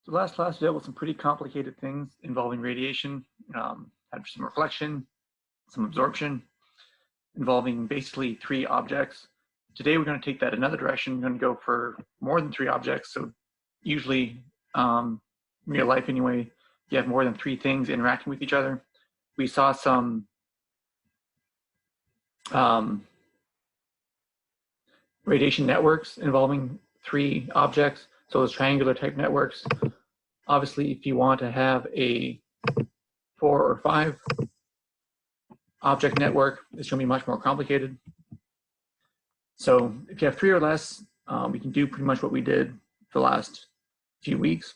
So last class we dealt with some pretty complicated things involving radiation, had some reflection, some absorption, involving basically 3 objects. Today we're going to take that another direction. We're going to go for more than 3 objects. So usually, in real life anyway, you have more than 3 things interacting with each other. We saw some radiation networks involving 3 objects. So those triangular type networks. Obviously, if you want to have a 4 or 5 object network, it's going to be much more complicated. So if you have 3 or less, we can do pretty much what we did the last few weeks.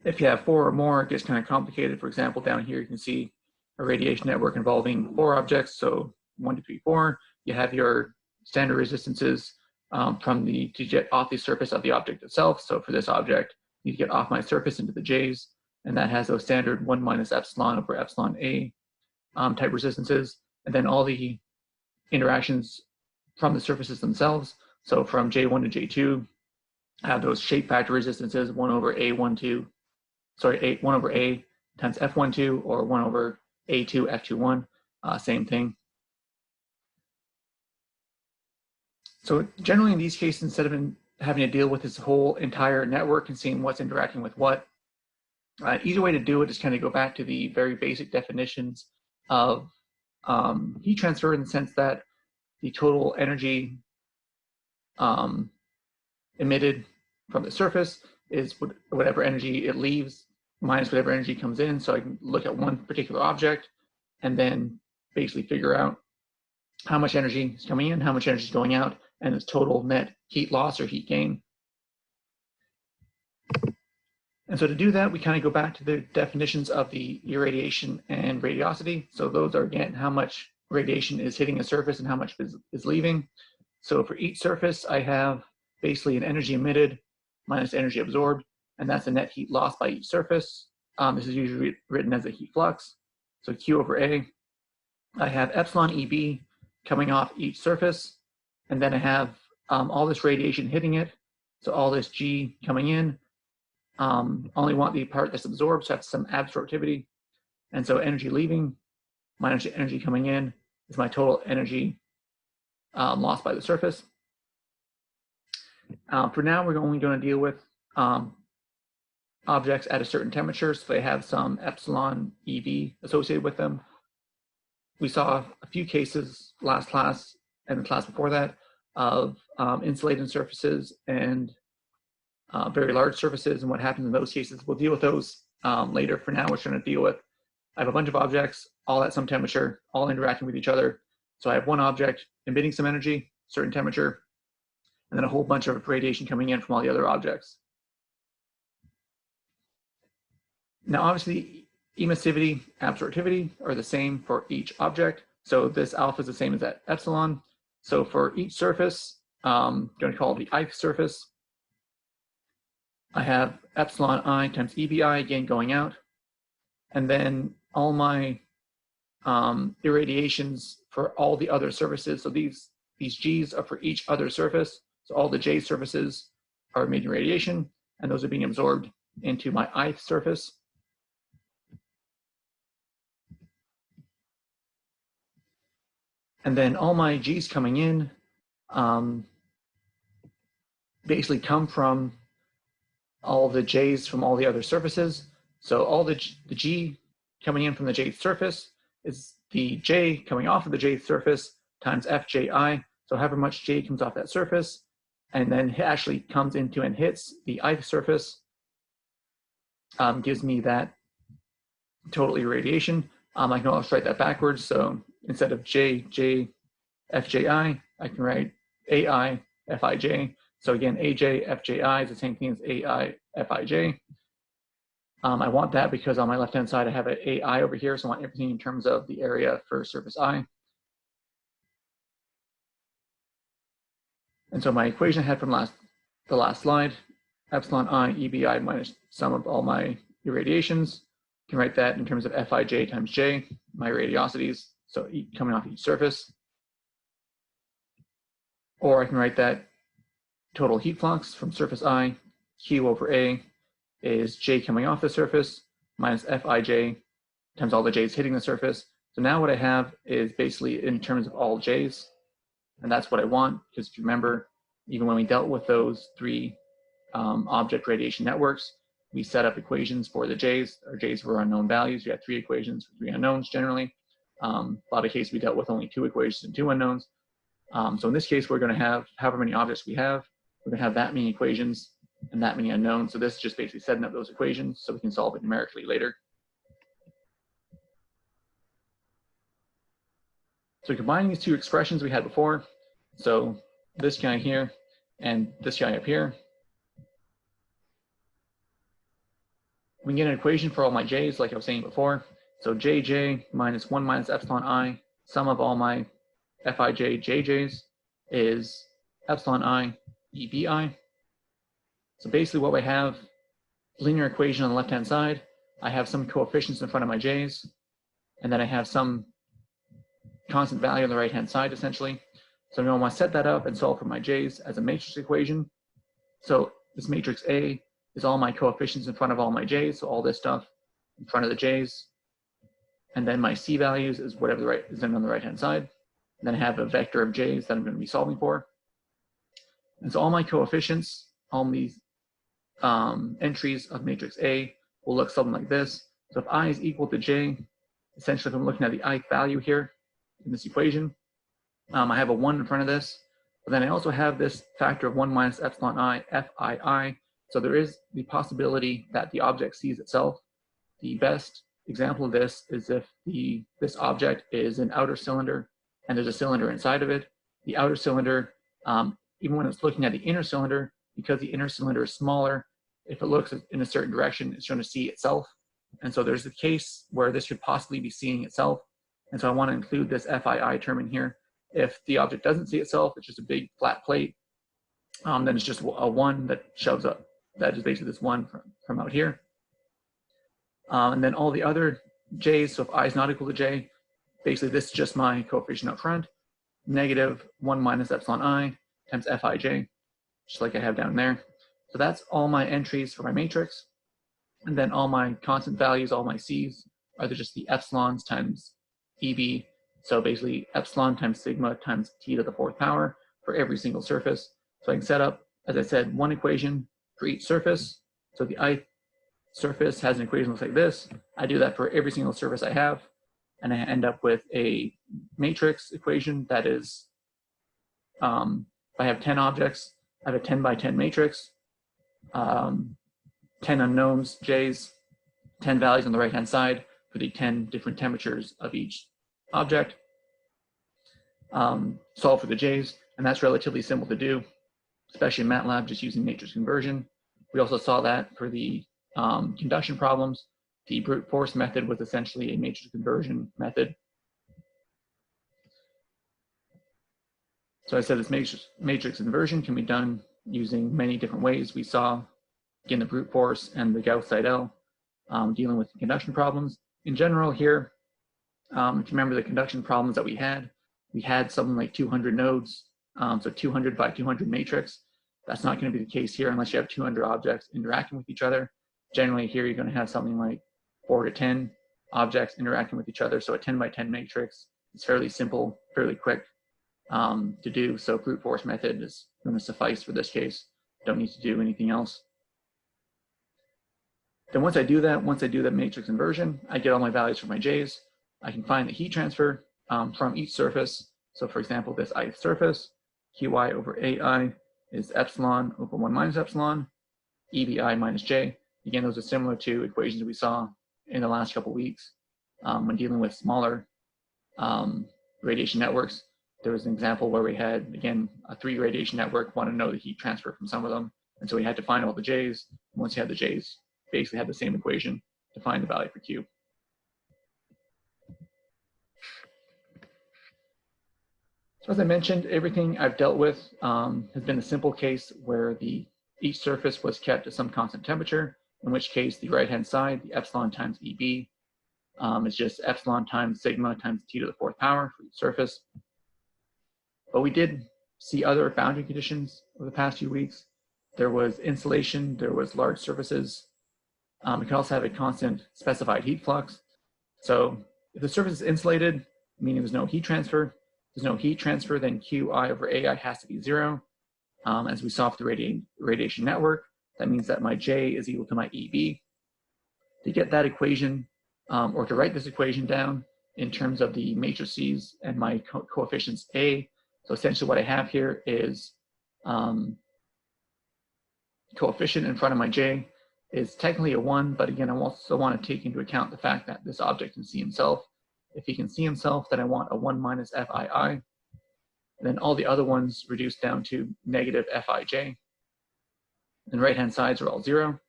If you have 4 or more, it gets kind of complicated. For example, down here you can see a radiation network involving 4 objects. So 1, 2, 3, 4. You have your standard resistances to get off the surface of the object itself. So for this object, you need to get off my surface into the J's, and that has those standard 1 minus epsilon over epsilon A type resistances, and then all the interactions from the surfaces themselves. So from J1 to J2, I have those shape factor resistances 1 over A12, sorry, 1 over A times F12 or 1 over A2 F21, same thing. So generally in these cases, instead of having to deal with this whole entire network and seeing what's interacting with what, an easy way to do it is kind of go back to the very basic definitions of heat transfer, in the sense that the total energy emitted from the surface is whatever energy it leaves minus whatever energy comes in. So I can look at one particular object and then basically figure out how much energy is coming in, how much energy is going out, and its total net heat loss or heat gain. And so to do that, we kind of go back to the definitions of the irradiation and radiosity. So those are, again, how much radiation is hitting a surface and how much is leaving. So for each surface, I have basically an energy emitted minus energy absorbed, and that's the net heat loss by each surface. This is usually written as a heat flux. So Q over A. I have epsilon EB coming off each surface, and then I have all this radiation hitting it. So all this G coming in. Only want the part that's absorbed, so that's some absorptivity. And so energy leaving minus energy coming in is my total energy lost by the surface. For now, we're only going to deal with objects at a certain temperature, so they have some epsilon EV associated with them. We saw a few cases last class and the class before that of insulating surfaces and very large surfaces and what happens in those cases. We'll deal with those later. For now, we're going to deal with, I have a bunch of objects, all at some temperature, all interacting with each other. So I have one object emitting some energy, certain temperature, and then a whole bunch of radiation coming in from all the other objects. Now, obviously, emissivity, absorptivity are the same for each object. So this alpha is the same as that epsilon. So for each surface, I'm going to call it the ith surface. I have epsilon I times EBI, again, going out. And then all my irradiations for all the other surfaces. So these G's are for each other surface. So all the J surfaces are emitting radiation, and those are being absorbed into my ith surface. And then all my G's coming in basically come from all the J's from all the other surfaces. So all the G coming in from the Jth surface is the J coming off of the Jth surface times Fji. So however much J comes off that surface, and then actually comes into and hits the ith surface, gives me that total irradiation. I can also write that backwards. So instead of J, Fji, I can write Ai, Fij. So again, Aj, Fji is the same thing as Ai, Fij. I want that because on my left-hand side, I have an Ai over here. So I want everything in terms of the area for surface I. And so my equation I had from the last slide, epsilon I EBI minus sum of all my irradiations. You can write that in terms of Fij times J, my radiosities, so coming off each surface. Or I can write that total heat flux from surface I, Q over A, is j coming off the surface minus Fij times all the j's hitting the surface. So now what I have is basically in terms of all j's, and that's what I want, because if you remember, even when we dealt with those three object radiation networks, we set up equations for the j's. Our j's were unknown values. We had 3 equations for 3 unknowns generally. A lot of cases we dealt with only 2 equations and 2 unknowns. So in this case, we're going to have however many objects we have. We're going to have that many equations and that many unknowns. So this is just basically setting up those equations so we can solve it numerically later. So combining these 2 expressions we had before, so this guy here and this guy up here, we can get an equation for all my j's like I was saying before. So jj minus 1 minus epsilon I, sum of all my Fij jj's is epsilon I ebi. So basically what we have, linear equation on the left-hand side, I have some coefficients in front of my j's, and then I have some constant value on the right-hand side, essentially. So now I want to set that up and solve for my j's as a matrix equation. So this matrix A is all my coefficients in front of all my j's, so all this stuff in front of the j's. And then my c values is whatever is on the right-hand side. And then I have a vector of j's that I'm going to be solving for. And so all my coefficients, all these entries of matrix A will look something like this. So if I is equal to j, essentially if I'm looking at the ith value here in this equation, I have a 1 in front of this, but then I also have this factor of 1 minus epsilon I, Fii. So there is the possibility that the object sees itself. The best example of this is if this object is an outer cylinder and there's a cylinder inside of it. The outer cylinder, even when it's looking at the inner cylinder, because the inner cylinder is smaller, if it looks in a certain direction, it's going to see itself. And so there's a case where this could possibly be seeing itself. And so I want to include this Fii term in here. If the object doesn't see itself, it's just a big flat plate, then it's just a 1 that shows up. That is basically this 1 from out here. And then all the other j's, so if I is not equal to j, basically this is just my coefficient up front, negative 1 minus epsilon I times Fij, just like I have down there. So that's all my entries for my matrix. And then all my constant values, all my c's, are just the epsilons times EB. So basically epsilon times sigma times t to the 4th power for every single surface. So I can set up, as I said, 1 equation for each surface. So the ith surface has an equation that looks like this. I do that for every single surface I have, and I end up with a matrix equation that is, if I have 10 objects, I have a 10 by 10 matrix, 10 unknowns, j's, 10 values on the right-hand side for the 10 different temperatures of each object, solve for the j's, and that's relatively simple to do, especially in MATLAB, just using matrix conversion. We also saw that for the conduction problems. The brute force method was essentially a matrix conversion method. So I said this matrix inversion can be done using many different ways. We saw, again, the brute force and the Gauss-Seidel dealing with the conduction problems. In general here, if you remember the conduction problems that we had something like 200 nodes, so 200 by 200 matrix. That's not going to be the case here unless you have 200 objects interacting with each other. Generally here you're going to have something like 4 to 10 objects interacting with each other. So a 10 by 10 matrix is fairly simple, fairly quick to do. So brute force method is going to suffice for this case. Don't need to do anything else. Then once I do that matrix inversion, I get all my values for my j's. I can find the heat transfer from each surface. So for example, this ith surface, Qi over Ai is epsilon over 1 minus epsilon, EBI minus j. Again, those are similar to equations we saw in the last couple of weeks when dealing with smaller radiation networks. There was an example where we had, again, a 3 radiation network, wanted to know the heat transfer from some of them. And so we had to find all the j's. And once you had the j's, basically had the same equation to find the value for Q. So as I mentioned, everything I've dealt with has been a simple case where each surface was kept at some constant temperature, in which case the right-hand side, the epsilon times EB, is just epsilon times sigma times t to the 4th power for each surface. But we did see other boundary conditions over the past few weeks. There was insulation, there was large surfaces, It can also have a constant specified heat flux. So if the surface is insulated, meaning there's no heat transfer, then QI over AI has to be 0. As we saw for the radiation network, that means that my J is equal to my EB. To get that equation, or to write this equation down in terms of the matrices and my coefficients A, so essentially what I have here is coefficient in front of my J is technically a 1, but again, I also want to take into account the fact that this object can see himself. If he can see himself, then I want a 1 minus FII. And then all the other ones reduce down to negative Fij. And right-hand sides are all 0.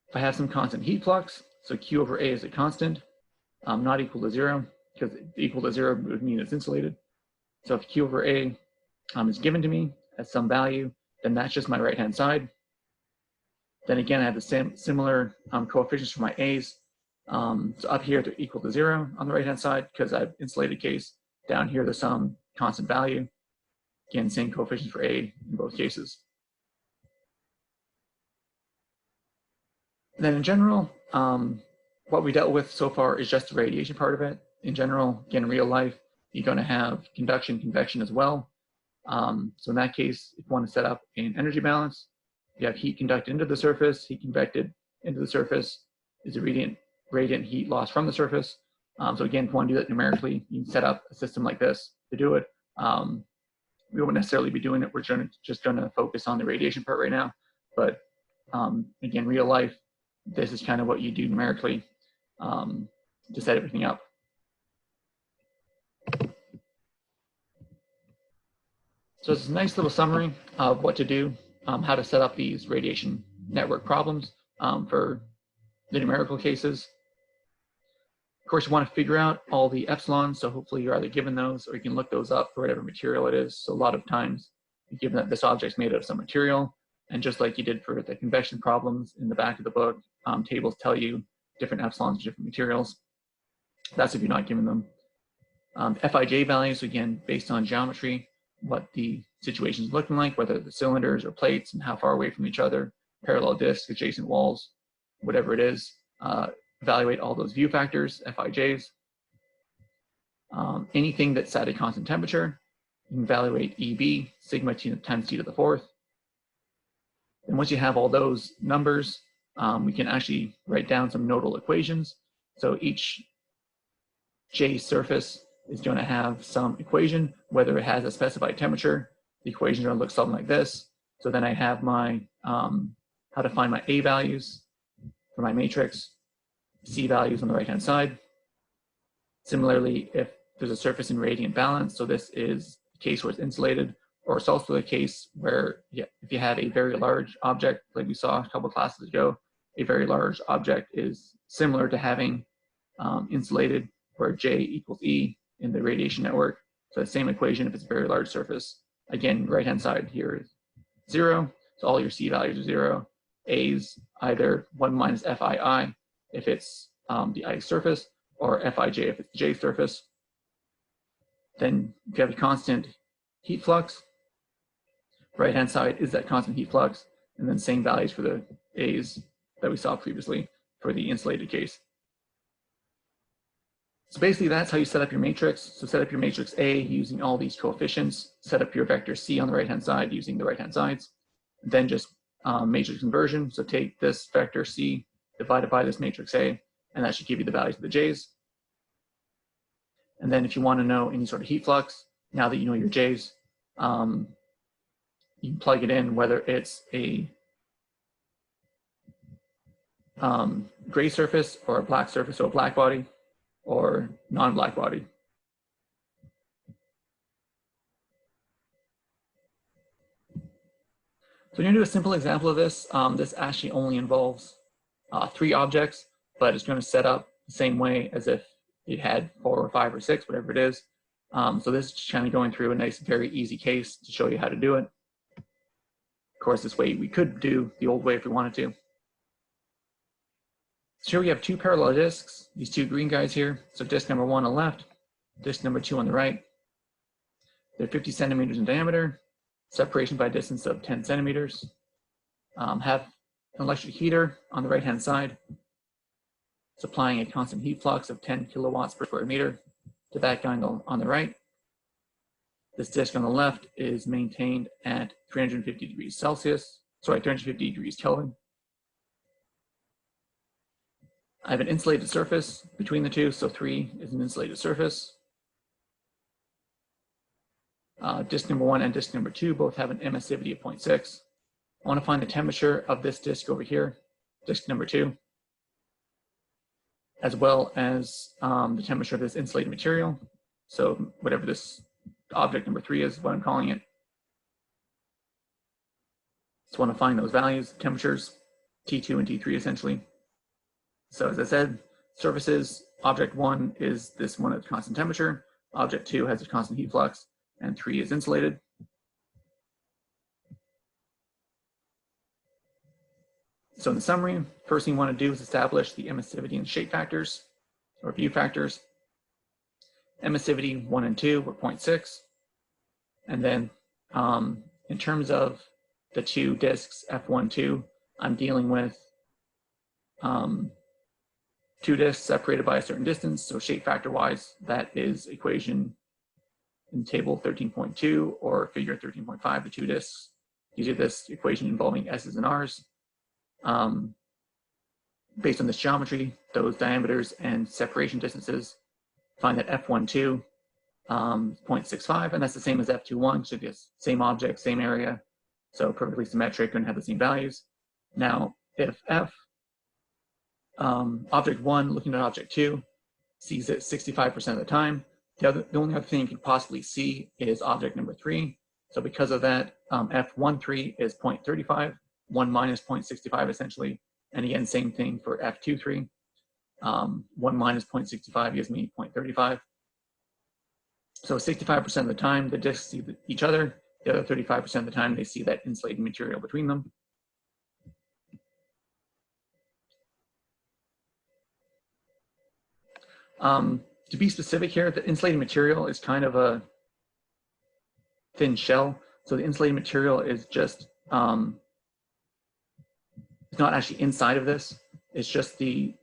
If I have some constant heat flux, so Q over A is a constant, not equal to 0, because equal to 0 would mean it's insulated. So if Q over A is given to me at some value, then that's just my right-hand side. Then again, I have the similar coefficients for my A's. So up here they're equal to 0 on the right-hand side because I have insulated case. Down here there's some constant value. Again, same coefficients for A in both cases. And then in general, what we dealt with so far is just the radiation part of it. In general, again, in real life, you're going to have conduction, convection as well. So in that case, if you want to set up an energy balance, you have heat conducted into the surface, heat convected into the surface is a radiant heat loss from the surface. So again, if you want to do that numerically, you can set up a system like this to do it. We won't necessarily be doing it. We're just going to focus on the radiation part right now. But again, real life, this is kind of what you do numerically to set everything up. So it's a nice little summary of what to do, how to set up these radiation network problems for the numerical cases. Of course, you want to figure out all the epsilons, so hopefully you're either given those or you can look those up for whatever material it is. So a lot of times, given that this object's made out of some material, and just like you did for the convection problems in the back of the book, tables tell you different epsilons for different materials. That's if you're not given them. Fij values, again, based on geometry, what the situation is looking like, whether the cylinders or plates and how far away from each other, parallel discs, adjacent walls, whatever it is. Evaluate all those view factors, Fijs. Anything that's at a constant temperature, you can evaluate EB, sigma t times t to the 4th. And once you have all those numbers, we can actually write down some nodal equations. So each J surface is going to have some equation, whether it has a specified temperature. The equation is going to look something like this. So then I have my, how to find my A values for my matrix, C values on the right-hand side. Similarly, if there's a surface in radiant balance, so this is the case where it's insulated, or it's also the case where if you have a very large object, like we saw a couple of classes ago, a very large object is similar to having insulated, where J equals E in the radiation network. So the same equation if it's a very large surface. Again, right-hand side here is 0, so all your C values are 0. A's either 1 minus FII if it's the I surface, or Fij if it's the J surface. Then if you have a constant heat flux, right-hand side is that constant heat flux, and then same values for the A's that we saw previously for the insulated case. So basically that's how you set up your matrix. So set up your matrix A using all these coefficients, set up your vector C on the right-hand side using the right-hand sides, then just matrix conversion. So take this vector C divided by this matrix A, and that should give you the values of the J's. And then if you want to know any sort of heat flux, now that you know your J's, you can plug it in, whether it's a gray surface or a black surface, so a black body or non-black body. So we're going to do a simple example of this. This actually only involves 3 objects, but it's going to set up the same way as if it had 4 or 5 or 6, whatever it is. So this is just kind of going through a nice, very easy case to show you how to do it. Of course, this way we could do the old way if we wanted to. So here we have 2 parallel discs, these 2 green guys here. So disc number 1 on the left, disc number 2 on the right. They're 50 centimeters in diameter, separation by distance of 10 centimeters. Have an electric heater on the right-hand side, supplying a constant heat flux of 10 kilowatts per square meter to that guy on the right. This disk on the left is maintained at 350 degrees Celsius, sorry, 350 degrees Kelvin. I have an insulated surface between the two, so 3 is an insulated surface. Disk number 1 and disk number 2 both have an emissivity of 0.6. I want to find the temperature of this disk over here, disk number 2, as well as the temperature of this insulated material. So whatever this object number 3 is, what I'm calling it. Just want to find those values, temperatures, T2 and T3 essentially. So as I said, surfaces, object 1 is this one at constant temperature, object 2 has a constant heat flux, and 3 is insulated. So in the summary, first thing you want to do is establish the emissivity and shape factors, or view factors. Emissivity 1 and 2 were 0.6. And then in terms of the two disks, F1, 2, I'm dealing with two disks separated by a certain distance. So shape factor wise, that is equation in table 13.2 or figure 13.5, the two disks. These are this equation involving S's and R's. Based on this geometry, those diameters and separation distances, find that F1, 2 0.65, and that's the same as F2, so just same object, same area, so perfectly symmetric and have the same values. Now, if object 1 looking at object 2 sees it 65% of the time, the only other thing you can possibly see is object number 3. So because of that, F13 is 0.35, 1 minus 0.65 essentially, and again, same thing for F23. 1 minus 0.65 gives me 0.35. So 65% of the time, the disks see each other. The other 35% of the time, they see that insulated material between them. To be specific here, the insulated material is kind of a thin shell. So the insulated material is just, it's not actually inside of this. It's just the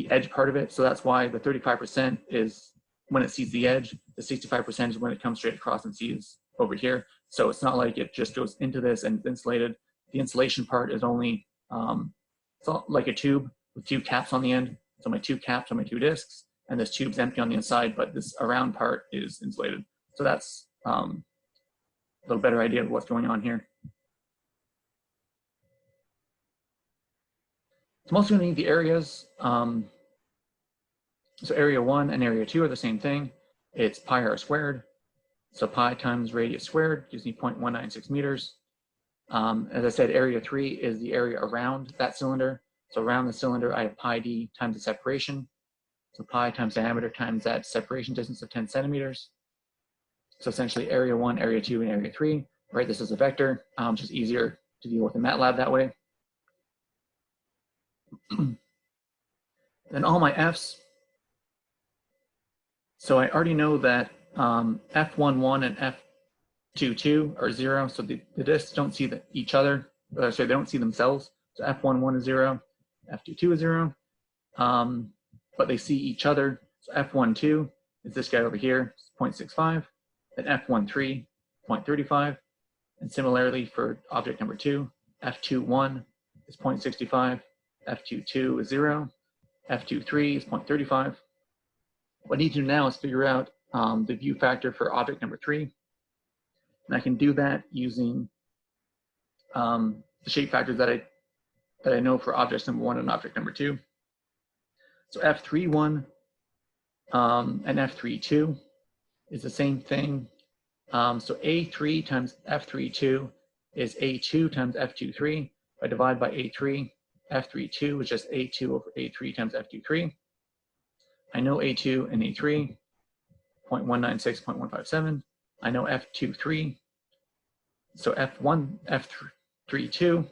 edge part of it. So that's why the 35% is when it sees the edge. The 65% is when it comes straight across and sees over here. So it's not like it just goes into this and it's insulated. The insulation part is only, it's like a tube with two caps on the end. So my two caps are my two disks, and this tube's empty on the inside, but this around part is insulated. So that's a little better idea of what's going on here. So I'm also going to need the areas. So area 1 and area 2 are the same thing. It's pi r squared. So pi times radius squared gives me 0.196 meters. As I said, area 3 is the area around that cylinder. So around the cylinder, I have pi d times the separation. So pi times diameter times that separation distance of 10 centimeters. So essentially area 1, area 2, and area 3. Right, this is a vector, which is easier to deal with in MATLAB that way. Then all my F's. So I already know that F11 and F22 are 0, so the disks don't see each other. Sorry, they don't see themselves. So F11 is 0, F22 is 0, but they see each other. So F12 is this guy over here, 0.65, then F13, 0.35, and similarly for object number 2, F21 is 0.65, F22 is 0, F23 is 0.35. What I need to do now is figure out the view factor for object number 3. And I can do that using the shape factors that I know for objects number 1 and object number 2. So F31 and F32 is the same thing. So A3 times F32 is A2 times F23. If I divide by A3, F32 is just A2 over A3 times F23. I know A2 and A3, 0.196, 0.157. I know F23. So F32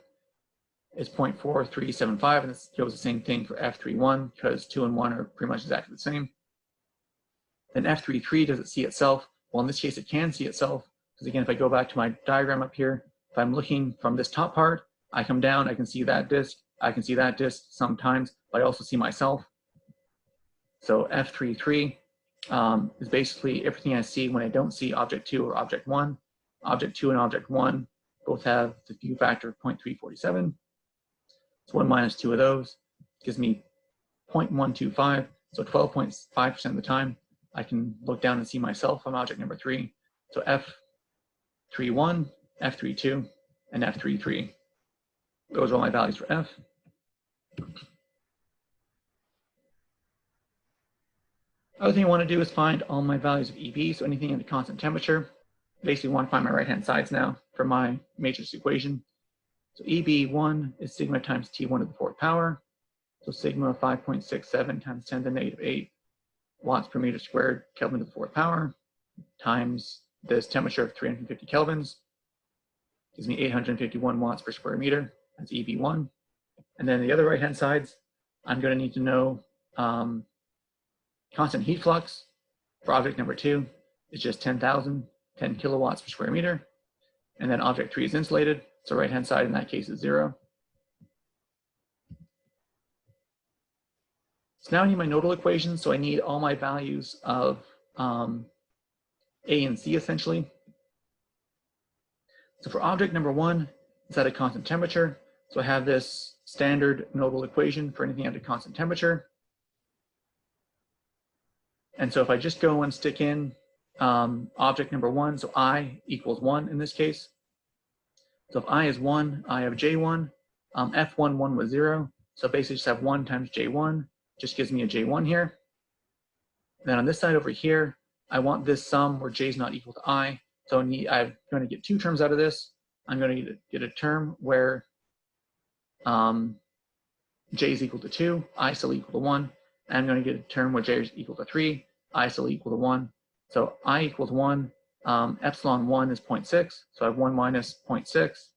is 0.4375, and this goes the same thing for F31 because 2 and 1 are pretty much exactly the same. Then F33, does it see itself? Well, in this case, it can see itself because again, if I go back to my diagram up here, if I'm looking from this top part, I come down, I can see that disk. I can see that disk sometimes, but I also see myself. So F33 is basically everything I see when I don't see object 2 or object 1. Object 2 and object 1 both have the view factor of 0.347. So 1 minus 2 of those gives me 0.125. So 12.5% of the time, I can look down and see myself on object number 3. So F31, F32, and F33. Those are all my values for F. Other thing I want to do is find all my values of EB, so anything at a constant temperature. Basically want to find my right-hand sides now for my matrix equation. So EB1 is sigma times T1 to the 4th power. So sigma 5.67 times 10 to the negative 8 watts per meter squared Kelvin to the 4th power times this temperature of 350 kelvins gives me 851 watts per square meter. That's EB1. And then the other right-hand sides, I'm going to need to know constant heat flux for object number 2 is just 10,000, 10 kilowatts per square meter. And then object 3 is insulated, so right-hand side in that case is 0. So now I need my nodal equation, so I need all my values of A and C essentially. So for object number 1, it's at a constant temperature. So I have this standard nodal equation for anything at a constant temperature. And so if I just go and stick in object number 1, so I equals 1 in this case. So if I is 1, I have J1. F11 was 0. So basically just have 1 times J1, just gives me a J1 here. And then on this side over here, I want this sum where J is not equal to I. So I'm going to get 2 terms out of this. I'm going to get a term where J is equal to 2, I still equal to 1. And I'm going to get a term where J is equal to 3, I still equal to 1. So I equals 1, epsilon 1 is 0.6, so I have 1 minus 0.6.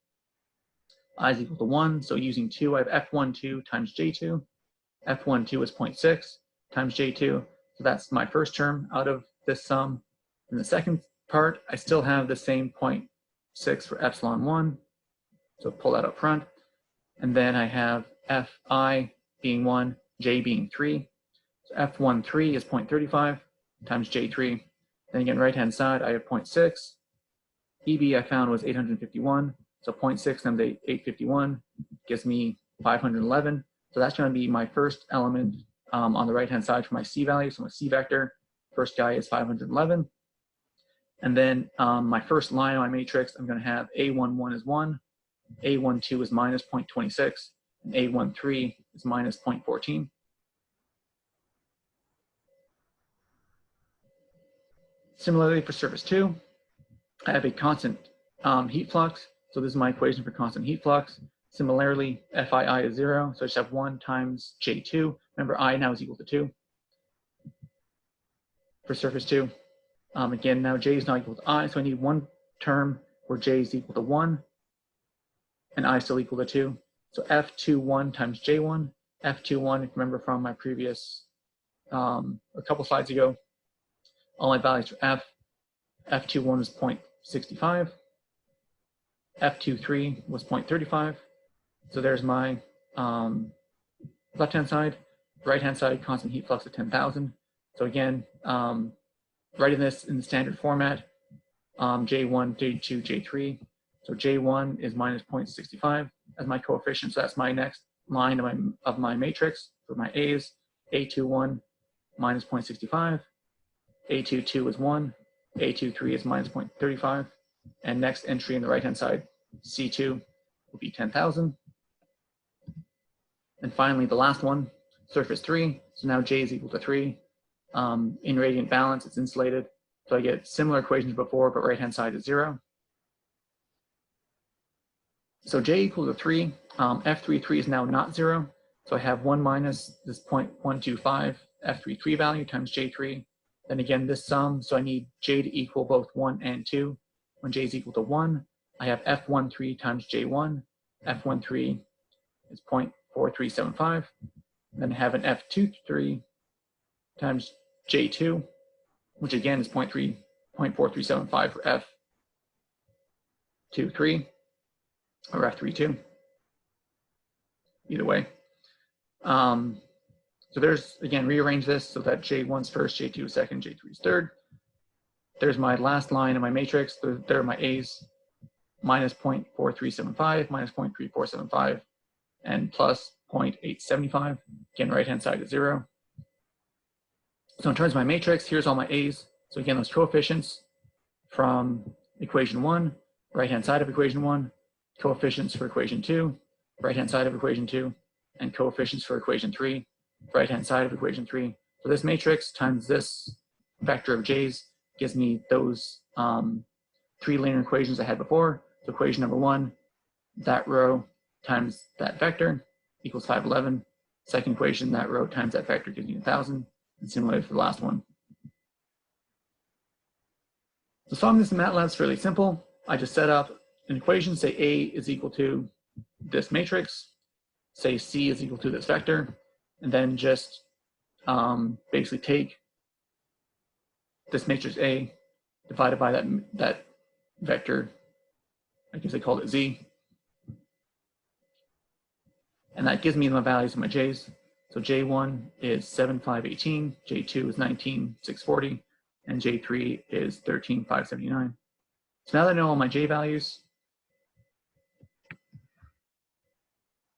I is equal to 1, so using 2, I have F12 times J2. F12 is 0.6 times J2, so that's my first term out of this sum. In the second part, I still have the same 0.6 for epsilon 1, so pull that up front. And then I have Fi being 1, J being 3. So F13 is 0.35 times J3. Then again, right-hand side, I have 0.6. EB I found was 851. So 0.6 times 851 gives me 511. So that's going to be my first element on the right-hand side for my C value. So my C vector, first guy is 511. And then my first line on my matrix, I'm going to have A11 is 1, A12 is minus 0.26, and A13 is minus 0.14. Similarly for surface 2, I have a constant heat flux. So this is my equation for constant heat flux. Similarly, Fii is 0, so I just have 1 times J2. Remember, I now is equal to 2 for surface 2. Again, now J is not equal to I, so I need one term where J is equal to 1 and I still equal to 2. So F21 times J1. F21, if you remember from my previous, a couple slides ago, all my values for F. F21 was 0.65. F23 was 0.35. So there's my left-hand side. Right-hand side, constant heat flux of 10,000. So again, writing this in the standard format, J1, J2, J3. So J1 is minus 0.65 as my coefficient. So that's my next line of my matrix for my A's. A21 minus 0.65. A22 is 1. A23 is minus 0.35. And next entry in the right-hand side, C2 will be 10,000. And finally, the last one, surface 3. So now J is equal to 3. In radiant balance, it's insulated. So I get similar equations before, but right-hand side is 0. So J equals to 3. F33 is now not 0. So I have 1 minus this 0.125 F33 value times J3. Then again, this sum, so I need J to equal both 1 and 2. When J is equal to 1, I have F13 times J1. F13 is 0.4375. Then I have an F23 times J2, which again is 0.4375 for F23 or F32. either way. So there's, again, rearrange this so that J1's first, J2 is second, J3 is third. There's my last line of my matrix. There are my A's, minus 0.4375, minus 0.3475, and plus 0.875. Again, right-hand side is 0. So in terms of my matrix, here's all my A's. So again, those coefficients from equation 1, right-hand side of equation 1, coefficients for equation 2, right-hand side of equation 2, and coefficients for equation 3, right-hand side of equation 3. So this matrix times this vector of J's gives me those 3 linear equations I had before. So equation number 1, that row times that vector equals 511. Second equation, that row times that vector gives me 1,000. And similarly for the last one. So solving this in MATLAB is fairly simple. I just set up an equation, say A is equal to this matrix, say C is equal to this vector, and then just basically take this matrix A divided by that vector, I guess I called it Z, and that gives me my values of my J's. So J1 is 7,518, J2 is 19,640, and J3 is 13,579. So now that I know all my J values,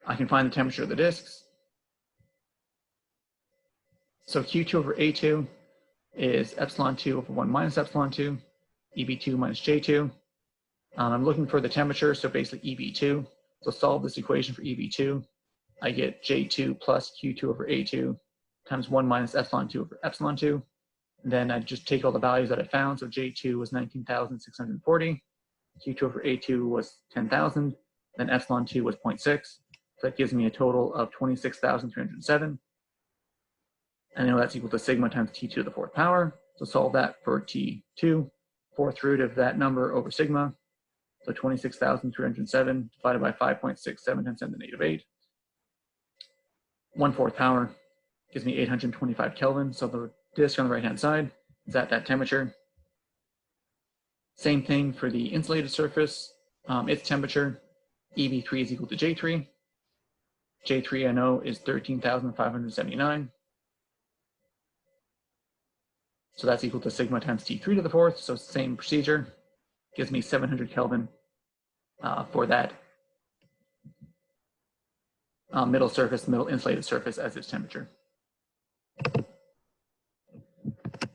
I can find the temperature of the disks. So Q2 over A2 is epsilon 2 over 1 minus epsilon 2, EB2 minus J2. I'm looking for the temperature, so basically EB2. So solve this equation for EB2. I get J2 plus Q2 over A2 times 1 minus epsilon 2 over epsilon 2. And then I just take all the values that I found. So J2 was 19,640. Q2 over A2 was 10,000. Then epsilon 2 was 0.6. So that gives me a total of 26,307. And I know that's equal to sigma times T2 to the 4th power. So solve that for T2. 4th root of that number over sigma. So 26,307 divided by 5.67 times 10 to the negative 8. 1/4 power gives me 825 Kelvin. So the disk on the right-hand side is at that temperature. Same thing for the insulated surface. Its temperature, EB3 is equal to J3. J3 I know is 13,579. So that's equal to sigma times T3 to the 4th. So same procedure. Gives me 700 Kelvin for that middle insulated surface as its temperature.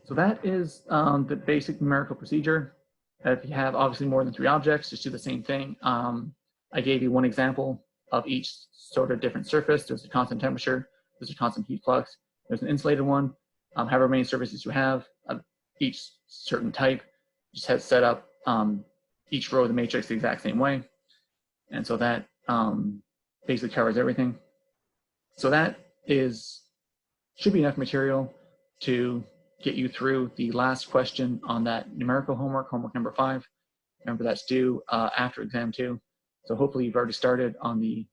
So that is the basic numerical procedure. If you have obviously more than 3 objects, just do the same thing. I gave you one example of each sort of different surface. There's a constant temperature, there's a constant heat flux, there's an insulated one. However many surfaces you have of each certain type, just has set up each row of the matrix the exact same way. And so that basically covers everything. So that should be enough material to get you through the last question on that numerical homework number 5. Remember, that's due after exam 2. So hopefully you've already started on the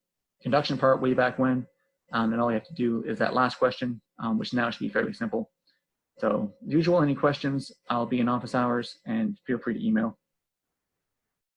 conduction part way back when. And all you have to do is that last question, which now should be fairly simple. So as usual, any questions, I'll be in office hours, and feel free to email.